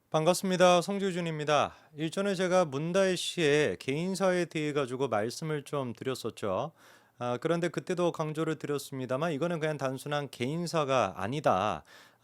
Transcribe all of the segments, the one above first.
반갑습니다. 성주준입니다. 일전에 제가 문다혜 씨의 개인사에 대해 가지고 말씀을 좀 드렸었죠. 그런데 그때도 강조를 드렸습니다만 이거는 그냥 단순한 개인사가 아니다.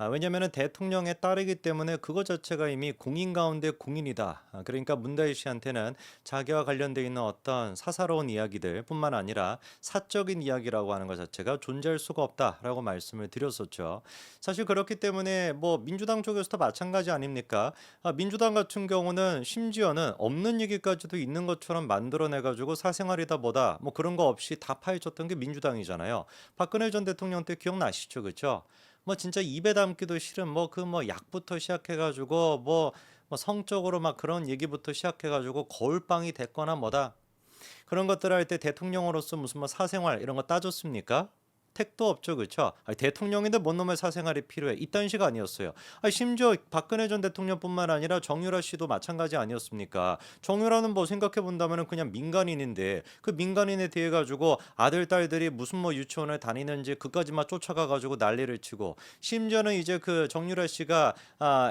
왜냐하면 대통령의 딸이기 때문에 그것 자체가 이미 공인 가운데 공인이다. 그러니까 문다혜 씨한테는 자기와 관련돼 있는 어떤 사사로운 이야기들 뿐만 아니라 사적인 이야기라고 하는 것 자체가 존재할 수가 없다라고 말씀을 드렸었죠. 사실 그렇기 때문에 뭐 민주당 쪽에서도 마찬가지 아닙니까? 민주당 같은 경우는 심지어는 없는 얘기까지도 있는 것처럼 만들어내 가지고 사생활이다 뭐다 뭐 그런 거 없이 다 파헤쳤던 게 민주당이잖아요. 박근혜 전 대통령 때 기억나시죠? 그쵸? 뭐 진짜 입에 담기도 싫은 뭐 그 뭐 약부터 시작해 가지고 뭐 성적으로 막 그런 얘기부터 시작해 가지고 거울빵이 됐거나 뭐다. 그런 것들 할 때 대통령으로서 무슨 뭐 사생활 이런 거 따졌습니까? 택도 없죠, 그렇죠? 대통령인데 뭔 놈의 사생활이 필요해? 이딴 식 아니었어요. 심지어 박근혜 전 대통령뿐만 아니라 정유라 씨도 마찬가지 아니었습니까? 정유라는 뭐 생각해 본다면은 그냥 민간인인데 그 민간인에 대해 가지고 아들 딸들이 무슨 뭐 유치원을 다니는지 그까지만 쫓아가 가지고 난리를 치고 심지어는 이제 그 정유라 씨가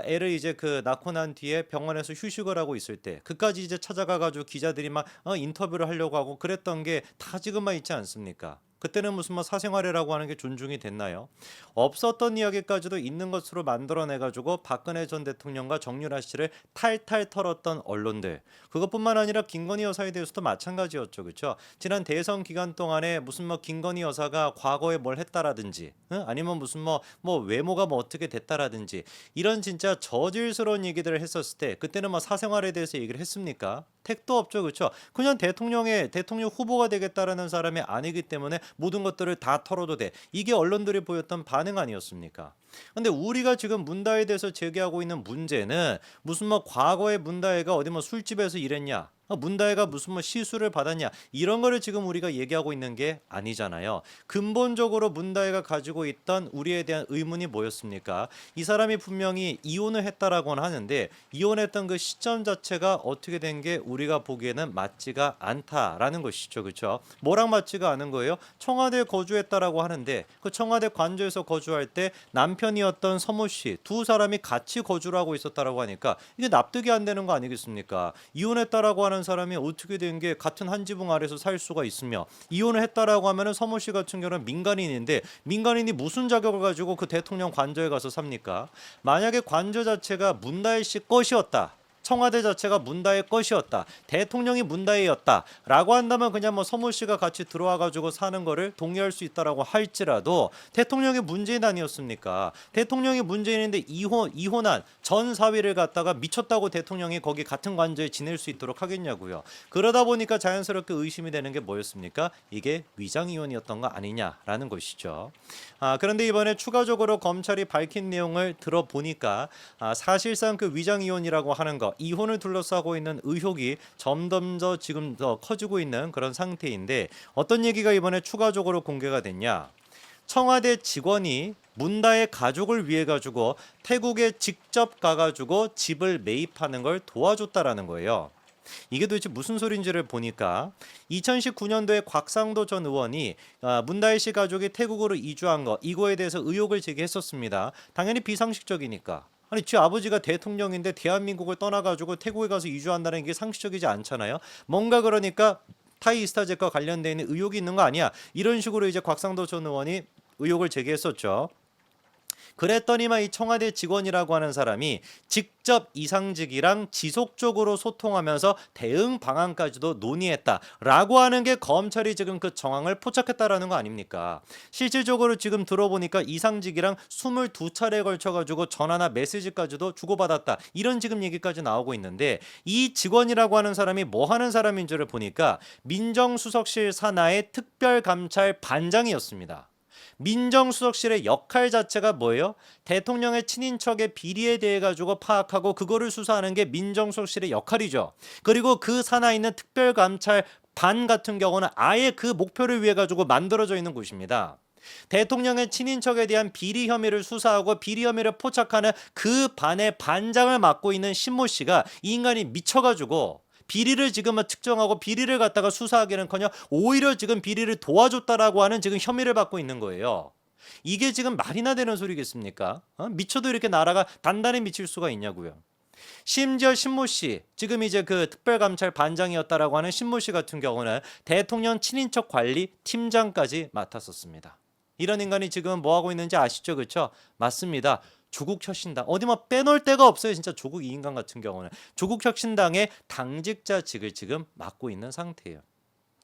애를 이제 그 낳고 난 뒤에 병원에서 휴식을 하고 있을 때 그까지 이제 찾아가 가지고 기자들이 막 인터뷰를 하려고 하고 그랬던 게 다 지금만 있지 않습니까? 그때는 무슨 뭐 사생활이라고 하는 게 존중이 됐나요? 없었던 이야기까지도 있는 것으로 만들어내 가지고 박근혜 전 대통령과 정유라 씨를 탈탈 털었던 언론들. 그것뿐만 아니라 김건희 여사에 대해서도 마찬가지였죠. 그렇죠? 지난 대선 기간 동안에 무슨 뭐 김건희 여사가 과거에 뭘 했다라든지 응? 아니면 무슨 뭐 외모가 뭐 어떻게 됐다라든지 이런 진짜 저질스러운 얘기들을 했었을 때 그때는 뭐 사생활에 대해서 얘기를 했습니까? 택도 없죠. 그렇죠? 그냥 대통령 후보가 되겠다라는 사람이 아니기 때문에 모든 것들을 다 털어도 돼. 이게 언론들이 보였던 반응 아니었습니까? 근데 우리가 지금 문다에 대해서 제기하고 있는 문제는 무슨 뭐 과거에 문다혜가 어디 뭐 술집에서 일했냐? 문다혜가 무슨 뭐 시술을 받았냐? 이런 거를 지금 우리가 얘기하고 있는 게 아니잖아요. 근본적으로 문다혜가 가지고 있던 우리에 대한 의문이 뭐였습니까? 이 사람이 분명히 이혼을 했다라고는 하는데 이혼했던 그 시점 자체가 어떻게 된 게 우리가 보기에는 맞지가 않다라는 것이죠. 그렇죠? 뭐랑 맞지가 않은 거예요? 청와대에 거주했다라고 하는데 그 청와대 관저에서 거주할 때 남편이었던 서모 씨 두 사람이 같이 거주를 하고 있었다라고 하니까 이게 납득이 안 되는 거 아니겠습니까? 이혼했다라고 하는 사람이 어떻게 된 게 같은 한 지붕 아래서 살 수가 있으며 이혼을 했다라고 하면은 서모 씨 같은 경우는 민간인인데 민간인이 무슨 자격을 가지고 그 대통령 관저에 가서 삽니까? 만약에 관저 자체가 문다혜 씨 것이었다. 청와대 자체가 문다의 것이었다. 대통령이 문다혜였다. 라고 한다면 그냥 뭐 서모 씨가 같이 들어와 가지고 사는 거를 동의할 수 있다라고 할지라도 대통령이 문재인 아니었습니까? 대통령이 문재인인데 이혼한 전 사위를 갖다가 미쳤다고 대통령이 거기 같은 관저에 지낼 수 있도록 하겠냐고요. 그러다 보니까 자연스럽게 의심이 되는 게 뭐였습니까? 이게 위장 이혼이었던 거 아니냐라는 것이죠. 그런데 이번에 추가적으로 검찰이 밝힌 내용을 들어보니까 사실상 그 위장 이혼이라고 하는 거 이혼을 둘러싸고 있는 의혹이 점점 더 지금 더 커지고 있는 그런 상태인데 어떤 얘기가 이번에 추가적으로 공개가 됐냐? 청와대 직원이 문다의 가족을 위해 가지고 태국에 직접 가가지고 집을 매입하는 걸 도와줬다라는 거예요. 이게 도대체 무슨 소린지를 보니까 2019년도에 곽상도 전 의원이 문다혜 씨 가족이 태국으로 이주한 거 이거에 대해서 의혹을 제기했었습니다. 당연히 비상식적이니까. 아니 지 아버지가 대통령인데 대한민국을 떠나가지고 태국에 가서 이주한다는 게 상식적이지 않잖아요. 뭔가 그러니까 타이이스타jet과 관련돼 있는 의혹이 있는 거 아니야? 이런 식으로 이제 곽상도 전 의원이 의혹을 제기했었죠. 그랬더니만 이 청와대 직원이라고 하는 사람이 직접 이상직이랑 지속적으로 소통하면서 대응 방안까지도 논의했다라고 하는 게 검찰이 지금 그 정황을 포착했다라는 거 아닙니까? 실질적으로 지금 들어보니까 이상직이랑 22차례에 걸쳐가지고 전화나 메시지까지도 주고받았다. 이런 지금 얘기까지 나오고 있는데 이 직원이라고 하는 사람이 뭐 하는 사람인지를 보니까 민정수석실 산하의 특별감찰 반장이었습니다. 민정수석실의 역할 자체가 뭐예요? 대통령의 친인척의 비리에 대해 가지고 파악하고 그거를 수사하는 게 민정수석실의 역할이죠. 그리고 그 산하에 있는 특별감찰 반 같은 경우는 아예 그 목표를 위해 가지고 만들어져 있는 곳입니다. 대통령의 친인척에 대한 비리 혐의를 수사하고 비리 혐의를 포착하는 그 반의 반장을 맡고 있는 신모 씨가 이 인간이 미쳐가지고 비리를 지금 측정하고 비리를 갖다가 수사하기는커녕 오히려 지금 비리를 도와줬다라고 하는 지금 혐의를 받고 있는 거예요. 이게 지금 말이나 되는 소리겠습니까? 미쳐도 이렇게 나라가 단단히 미칠 수가 있냐고요. 심지어 신모 씨, 지금 이제 그 특별감찰 반장이었다라고 하는 신모 씨 같은 경우는 대통령 친인척 관리 팀장까지 맡았었습니다. 이런 인간이 지금 뭐 하고 있는지 아시죠? 그렇죠? 맞습니다. 조국혁신당 어디 뭐 빼놓을 데가 없어요. 진짜 조국 이 인간 같은 경우는 조국혁신당의 당직자직을 지금 맡고 있는 상태예요.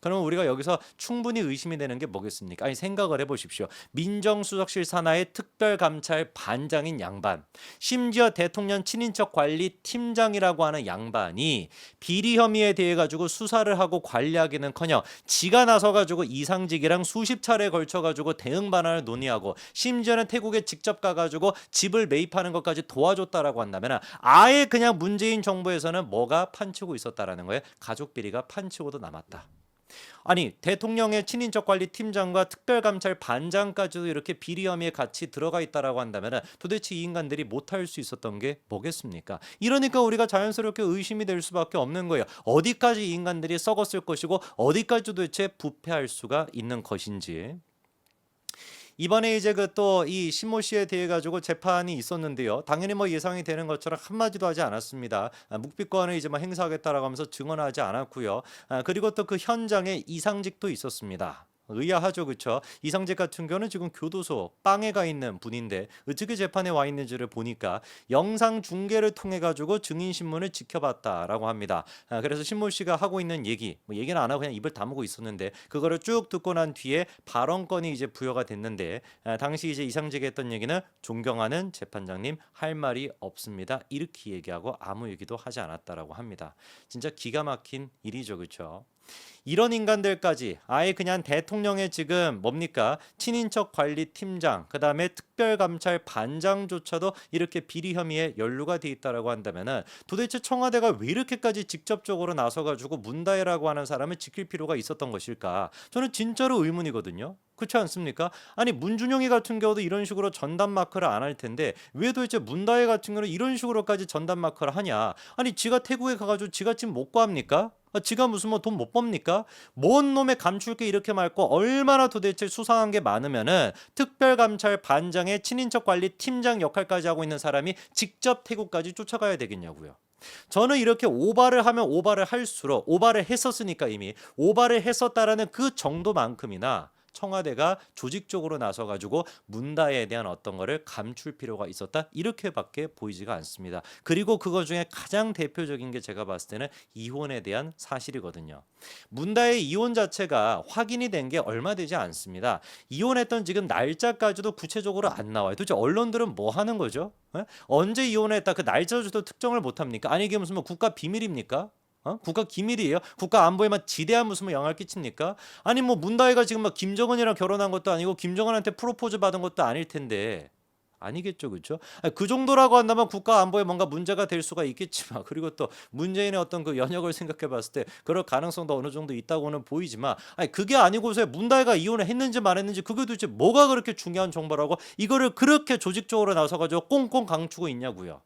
그러면 우리가 여기서 충분히 의심이 되는 게 뭐겠습니까? 아니 생각을 해보십시오. 민정수석실 산하의 특별감찰 반장인 양반, 심지어 대통령 친인척 관리 팀장이라고 하는 양반이 비리 혐의에 대해 가지고 수사를 하고 관리하기는커녕 지가 나서 가지고 이상직이랑 수십 차례에 걸쳐 가지고 대응 방안을 논의하고 심지어는 태국에 직접 가가지고 집을 매입하는 것까지 도와줬다라고 한다면 아예 그냥 문재인 정부에서는 뭐가 판치고 있었다라는 거예요. 가족 비리가 판치고도 남았다. 아니 대통령의 친인척 관리 팀장과 특별감찰 반장까지도 이렇게 비리 혐의에 같이 들어가 있다라고 한다면 도대체 이 인간들이 못할 수 있었던 게 뭐겠습니까? 이러니까 우리가 자연스럽게 의심이 될 수밖에 없는 거예요. 어디까지 이 인간들이 썩었을 것이고 어디까지 도대체 부패할 수가 있는 것인지. 이번에 이제 그 또 이 신모 씨에 대해 가지고 재판이 있었는데요. 당연히 뭐 예상이 되는 것처럼 한마디도 하지 않았습니다. 묵비권을 이제 뭐 행사하겠다라고 하면서 증언하지 않았고요. 그리고 또 그 현장에 이상직도 있었습니다. 의아하죠, 그렇죠? 이상직 같은 경우는 지금 교도소 빵에 가 있는 분인데 어떻게 재판에 와 있는지를 보니까 영상 중계를 통해 가지고 증인 신문을 지켜봤다라고 합니다. 그래서 신모 씨가 하고 있는 얘기, 뭐 얘기는 안 하고 그냥 입을 다물고 있었는데 그거를 쭉 듣고 난 뒤에 발언권이 이제 부여가 됐는데 당시 이제 이상직이 했던 얘기는 존경하는 재판장님 할 말이 없습니다. 이렇게 얘기하고 아무 얘기도 하지 않았다라고 합니다. 진짜 기가 막힌 일이죠, 그렇죠? 이런 인간들까지 아예 그냥 대통령의 지금 뭡니까 친인척 관리팀장 그다음에 특별감찰 반장조차도 이렇게 비리 혐의에 연루가 돼 있다라고 한다면은 도대체 청와대가 왜 이렇게까지 직접적으로 나서가지고 문다혜라고 하는 사람을 지킬 필요가 있었던 것일까? 저는 진짜로 의문이거든요. 그렇지 않습니까? 아니 문준영이 같은 경우도 이런 식으로 전담 마크를 안 할 텐데 왜 도대체 문다혜 같은 경우는 이런 식으로까지 전담 마크를 하냐? 아니 지가 태국에 가가지고 지가 지금 못 구합니까? 지가 무슨 뭐 돈 못 법니까? 뭔 놈의 감출 게 이렇게 많고 얼마나 도대체 수상한 게 많으면은 특별감찰 반장의 친인척 관리 팀장 역할까지 하고 있는 사람이 직접 태국까지 쫓아가야 되겠냐고요. 저는 이렇게 오바를 하면 오바를 할수록 오바를 했었으니까 이미 오바를 했었다라는 그 정도만큼이나 청와대가 조직적으로 나서가지고 문다혜에 대한 어떤 거를 감출 필요가 있었다 이렇게밖에 보이지가 않습니다. 그리고 그거 중에 가장 대표적인 게 제가 봤을 때는 이혼에 대한 사실이거든요. 문다혜 이혼 자체가 확인이 된 게 얼마 되지 않습니다. 이혼했던 지금 날짜까지도 구체적으로 안 나와요. 도대체 언론들은 뭐 하는 거죠? 언제 이혼했다 그 날짜조차도 특정을 못 합니까? 아니 이게 무슨 뭐 국가 비밀입니까? 국가 기밀이에요? 국가 안보에만 지대한 무슨 뭐 영향을 끼칩니까? 아니 뭐 문다혜가 지금 막 김정은이랑 결혼한 것도 아니고 김정은한테 프로포즈 받은 것도 아닐 텐데 아니겠죠, 그렇죠? 그 정도라고 한다면 국가 안보에 뭔가 문제가 될 수가 있겠지만 그리고 또 문재인의 어떤 그 연역을 생각해봤을 때 그럴 가능성도 어느 정도 있다고는 보이지만 아니 그게 아니고서 문다혜가 이혼을 했는지 말했는지 그게 도대체 뭐가 그렇게 중요한 정보라고 이거를 그렇게 조직적으로 나서가지고 꽁꽁 감추고 있냐고요.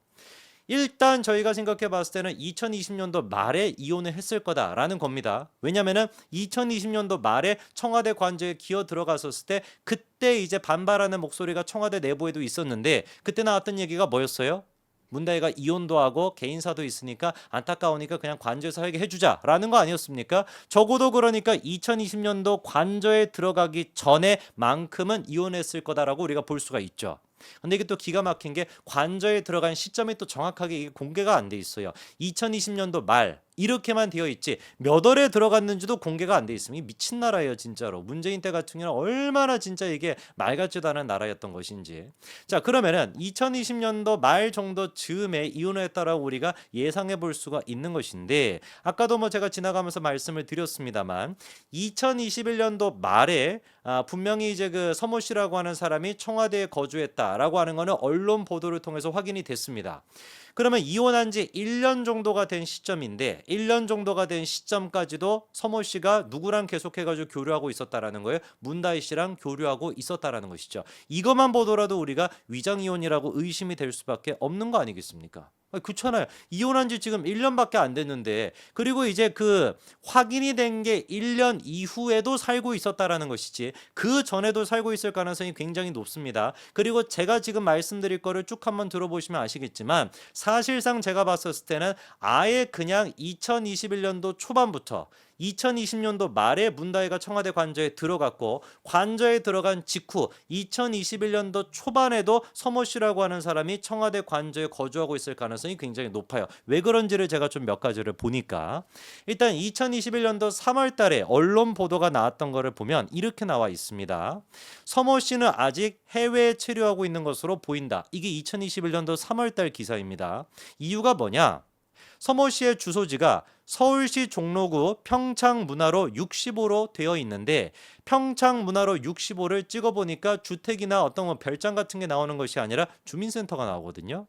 일단 저희가 생각해 봤을 때는 2020년도 말에 이혼을 했을 거다라는 겁니다. 왜냐면은 2020년도 말에 청와대 관저에 기어 들어갔었을 때 그때 이제 반발하는 목소리가 청와대 내부에도 있었는데 그때 나왔던 얘기가 뭐였어요? 문다혜가 이혼도 하고 개인사도 있으니까 안타까우니까 그냥 관저에서 살게 해주자라는 거 아니었습니까? 적어도 그러니까 2020년도 관저에 들어가기 전에만큼은 이혼했을 거다라고 우리가 볼 수가 있죠. 근데 이게 또 기가 막힌 게 관저에 들어간 시점이 또 정확하게 이게 공개가 안 돼 있어요. 2020년도 말 이렇게만 되어 있지 몇 월에 들어갔는지도 공개가 안 돼 있으면 미친 나라예요 진짜로. 문재인 때 같은 경우는 얼마나 진짜 이게 말 같지도 않은 나라였던 것인지. 자 그러면은 2020년도 말 정도 즈음에 이혼을 했다라고 우리가 예상해 볼 수가 있는 것인데 아까도 뭐 제가 지나가면서 말씀을 드렸습니다만 2021년도 말에 분명히 이제 그 서모 씨라고 하는 사람이 청와대에 거주했다라고 하는 거는 언론 보도를 통해서 확인이 됐습니다. 그러면 이혼한 지 1년 정도가 된 시점인데 1년 정도가 된 시점까지도 서모 씨가 누구랑 계속해가지고 교류하고 있었다라는 거예요. 문다혜 씨랑 교류하고 있었다라는 것이죠. 이것만 보더라도 우리가 위장이혼이라고 의심이 될 수밖에 없는 거 아니겠습니까? 그렇잖아요. 이혼한 지 지금 1년밖에 안 됐는데 그리고 이제 그 확인이 된 게 1년 이후에도 살고 있었다라는 것이지 그 전에도 살고 있을 가능성이 굉장히 높습니다. 그리고 제가 지금 말씀드릴 거를 쭉 한번 들어보시면 아시겠지만 사실상 제가 봤었을 때는 아예 그냥 2021년도 초반부터 2020년도 말에 문다혜가 청와대 관저에 들어갔고 관저에 들어간 직후 2021년도 초반에도 서모 씨라고 하는 사람이 청와대 관저에 거주하고 있을 가능성이 굉장히 높아요. 왜 그런지를 제가 좀 몇 가지를 보니까 일단 2021년도 3월 달에 언론 보도가 나왔던 거를 보면 이렇게 나와 있습니다. 서모 씨는 아직 해외에 체류하고 있는 것으로 보인다. 이게 2021년도 3월 달 기사입니다. 이유가 뭐냐? 서모 씨의 주소지가 서울시 종로구 평창문화로 65로 되어 있는데 평창문화로 65를 찍어보니까 주택이나 어떤 뭐 별장 같은 게 나오는 것이 아니라 주민센터가 나오거든요.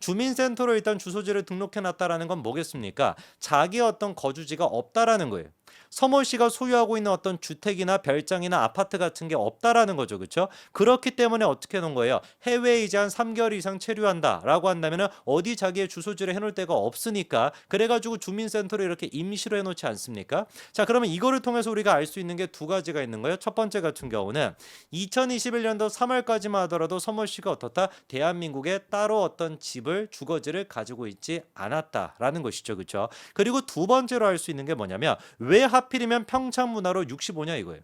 주민센터로 일단 주소지를 등록해놨다라는 건 뭐겠습니까? 자기의 어떤 거주지가 없다라는 거예요. 서모 씨가 소유하고 있는 어떤 주택이나 별장이나 아파트 같은 게 없다라는 거죠. 그렇죠? 그렇기 때문에 어떻게 해놓은 거예요? 해외에 이제 한 3개월 이상 체류한다라고 한다면 어디 자기의 주소지를 해놓을 데가 없으니까 그래가지고 주민센터로 이렇게 임시로 해놓지 않습니까? 자, 그러면 이거를 통해서 우리가 알 수 있는 게 두 가지가 있는 거예요. 첫 번째 같은 경우는 2021년도 3월까지만 하더라도 서모 씨가 어떻다? 대한민국에 따로 어떤 집을 주거지를 가지고 있지 않았다라는 것이죠. 그렇죠? 그리고 두 번째로 알 수 있는 게 뭐냐면 왜 하필이면 평창문화로 65냐 이거예요.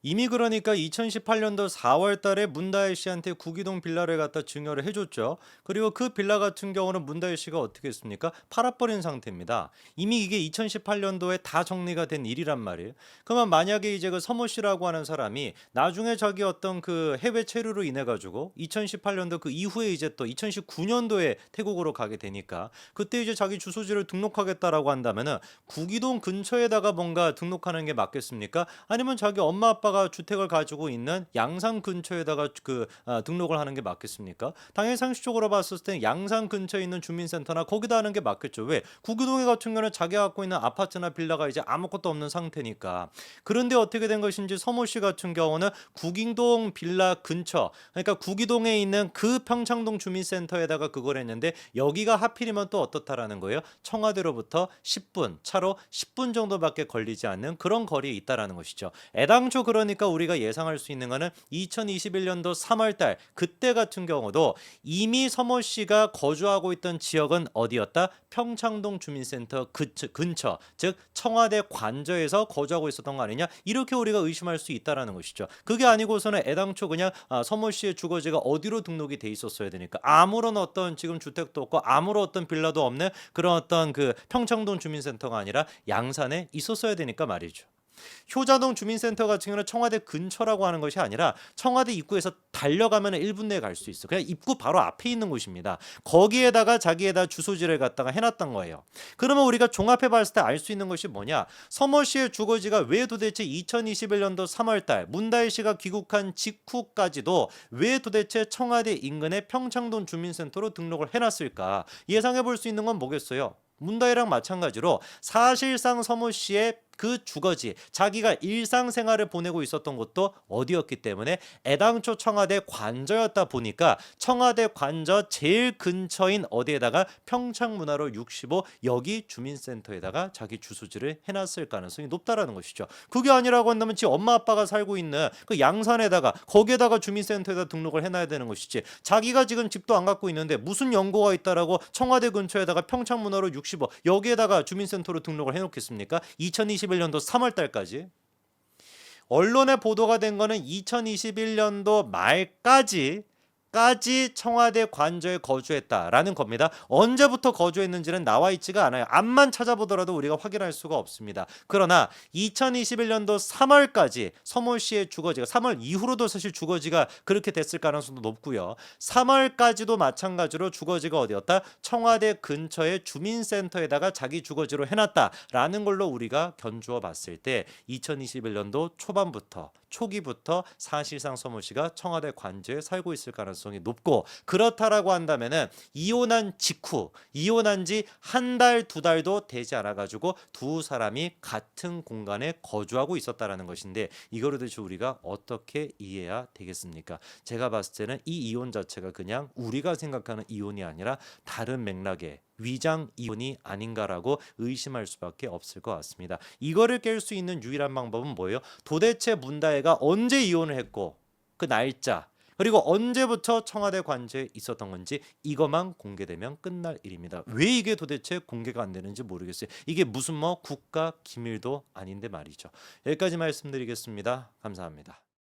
이미 그러니까 2018년도 4월 달에 문다혜 씨한테 구기동 빌라를 갖다 증여를 해줬죠. 그리고 그 빌라 같은 경우는 문다혜 씨가 어떻게 했습니까? 팔아버린 상태입니다. 이미 이게 2018년도에 다 정리가 된 일이란 말이에요. 그러면 만약에 이제 그 서모 씨라고 하는 사람이 나중에 자기 어떤 그 해외 체류로 인해 가지고 2018년도 그 이후에 이제 또 2019년도에 태국으로 가게 되니까 그때 이제 자기 주소지를 등록하겠다라고 한다면은 구기동 근처에다가 뭔가 등록하는 게 맞겠습니까? 아니면 자기 엄마 아빠가 주택을 가지고 있는 양산 근처에다가 등록을 하는 게 맞겠습니까? 당연히 상식적으로 봤을 때 양산 근처에 있는 주민센터나 거기다 하는 게 맞겠죠. 왜? 구기동에 같은 경우는 자기가 갖고 있는 아파트나 빌라가 이제 아무것도 없는 상태니까. 그런데 어떻게 된 것인지 서모 씨 같은 경우는 구기동 빌라 근처, 그러니까 구기동에 있는 그 평창동 주민센터에다가 그걸 했는데 여기가 하필이면 또 어떻다라는 거예요? 청와대로부터 10분, 차로 10분 정도밖에 걸리지 않는 그런 거리에 있다라는 것이죠. 애당초 그러니까 우리가 예상할 수 있는 거는 2021년도 3월 달 그때 같은 경우도 이미 서모 씨가 거주하고 있던 지역은 어디였다? 평창동 주민센터 근처, 즉 청와대 관저에서 거주하고 있었던 거 아니냐? 이렇게 우리가 의심할 수 있다라는 것이죠. 그게 아니고서는 애당초 그냥 서모 씨의 주거지가 어디로 등록이 돼 있었어야 되니까 아무런 어떤 지금 주택도 없고 아무런 어떤 빌라도 없는 그런 어떤 그 평창동 주민센터가 아니라 양산에 있었어야 되니까 말이죠. 효자동 주민센터 같은 경우는 청와대 근처라고 하는 것이 아니라 청와대 입구에서 달려가면 1분 내에 갈 수 있어. 그냥 입구 바로 앞에 있는 곳입니다. 거기에다가 자기에다 주소지를 갖다가 해놨던 거예요. 그러면 우리가 종합해 봤을 때 알 수 있는 것이 뭐냐? 서모 씨의 주거지가 왜 도대체 2021년도 3월 달 문다혜 씨가 귀국한 직후까지도 왜 도대체 청와대 인근의 평창동 주민센터로 등록을 해놨을까? 예상해 볼 수 있는 건 뭐겠어요? 문다혜랑 마찬가지로 사실상 서모 씨의 그 주거지, 자기가 일상생활을 보내고 있었던 곳도 어디였기 때문에 애당초 청와대 관저였다 보니까 청와대 관저 제일 근처인 어디에다가 평창문화로 65 여기 주민센터에다가 자기 주소지를 해놨을 가능성이 높다라는 것이죠. 그게 아니라고 한다면 지 엄마 아빠가 살고 있는 그 양산에다가 거기에다가 주민센터에다 등록을 해놔야 되는 것이지, 자기가 지금 집도 안 갖고 있는데 무슨 연고가 있다라고 청와대 근처에다가 평창문화로 65 여기에다가 주민센터로 등록을 해놓겠습니까? 2021년도 3월 달까지. 언론에 보도가 된 거는 2021년도 말까지 청와대 관저에 거주했다라는 겁니다. 언제부터 거주했는지는 나와 있지가 않아요. 앞만 찾아보더라도 우리가 확인할 수가 없습니다. 그러나 2021년도 3월까지 서모 씨의 주거지가 3월 이후로도 사실 주거지가 그렇게 됐을 가능성도 높고요. 3월까지도 마찬가지로 주거지가 어디였다? 청와대 근처의 주민센터에다가 자기 주거지로 해놨다라는 걸로 우리가 견주어 봤을 때 2021년도 초기부터 사실상 서모 씨가 청와대 관저에 살고 있을 가능성이 높고, 그렇다라고 한다면은 이혼한 직후, 이혼한 지 한 달, 두 달도 되지 않아 가지고 두 사람이 같은 공간에 거주하고 있었다라는 것인데, 이거를 도대체 우리가 어떻게 이해해야 되겠습니까? 제가 봤을 때는 이 이혼 자체가 그냥 우리가 생각하는 이혼이 아니라 다른 맥락의 위장 이혼이 아닌가라고 의심할 수밖에 없을 것 같습니다. 이거를 깰 수 있는 유일한 방법은 뭐예요? 도대체 문다혜가 언제 이혼을 했고 그 날짜, 그리고 언제부터 청와대 관저에 있었던 건지 이것만 공개되면 끝날 일입니다. 왜 이게 도대체 공개가 안 되는지 모르겠어요. 이게 무슨 뭐 국가 기밀도 아닌데 말이죠. 여기까지 말씀드리겠습니다. 감사합니다.